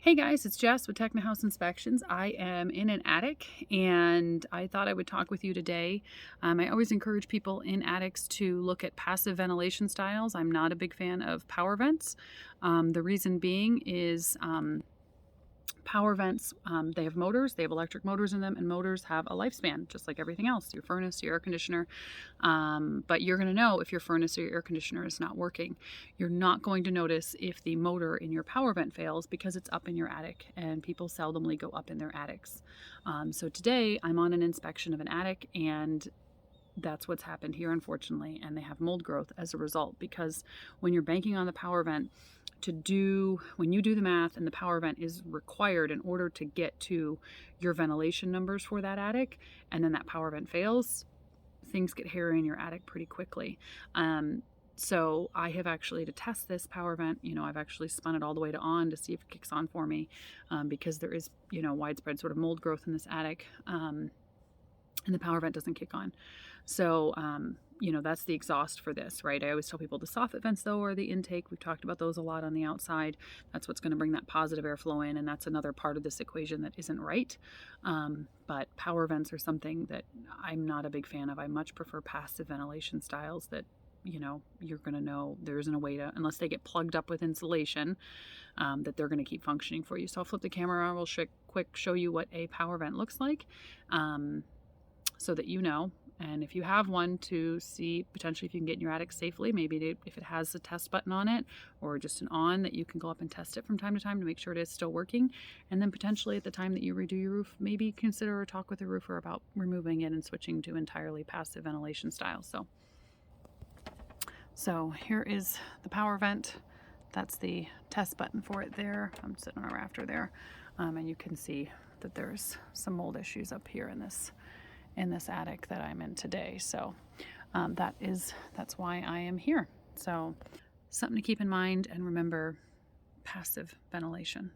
Hey guys, it's Jess with Technihouse Inspections. I am in an attic and I thought I would talk with you today. I always encourage people in attics to look at passive ventilation styles. I'm not a big fan of power vents. The reason being is power vents, they have motors, they have electric motors in them, and motors have a lifespan, just like everything else, your furnace, your air conditioner. But you're going to know if your furnace or your air conditioner is not working. You're not going to notice if the motor in your power vent fails because it's up in your attic, and people seldomly go up in their attics. So today I'm on an inspection of an attic, and that's what's happened here, unfortunately, and they have mold growth as a result, because when you're banking on the power vent when you do the math, and the power vent is required in order to get to your ventilation numbers for that attic, and then that power vent fails, things get hairy in your attic pretty quickly. So I have actually, to test this power vent, I've actually spun it all the way to on to see if it kicks on for me, because there is, widespread sort of mold growth in this attic. And the power vent doesn't kick on. So, that's the exhaust for this, right? I always tell people the soffit vents, though, are the intake. We've talked about those a lot on the outside. That's what's going to bring that positive airflow in, and that's another part of this equation that isn't right. But power vents are something that I'm not a big fan of. I much prefer passive ventilation styles that, you're going to know there isn't a way to, unless they get plugged up with insulation, that they're going to keep functioning for you. So I'll flip the camera around real quick, show you what a power vent looks like. So that you know, and if you have one, to see potentially if you can get in your attic safely, maybe if it has a test button on it or just an on, that you can go up and test it from time to time to make sure it is still working. And then potentially at the time that you redo your roof, maybe consider or talk with a roofer about removing it and switching to entirely passive ventilation style. So here is the power vent. That's the test button for it there. I'm sitting on a rafter there, and you can see that there's some mold issues up here in this attic that I'm in today. So that's why I am here. So something to keep in mind, and remember, passive ventilation.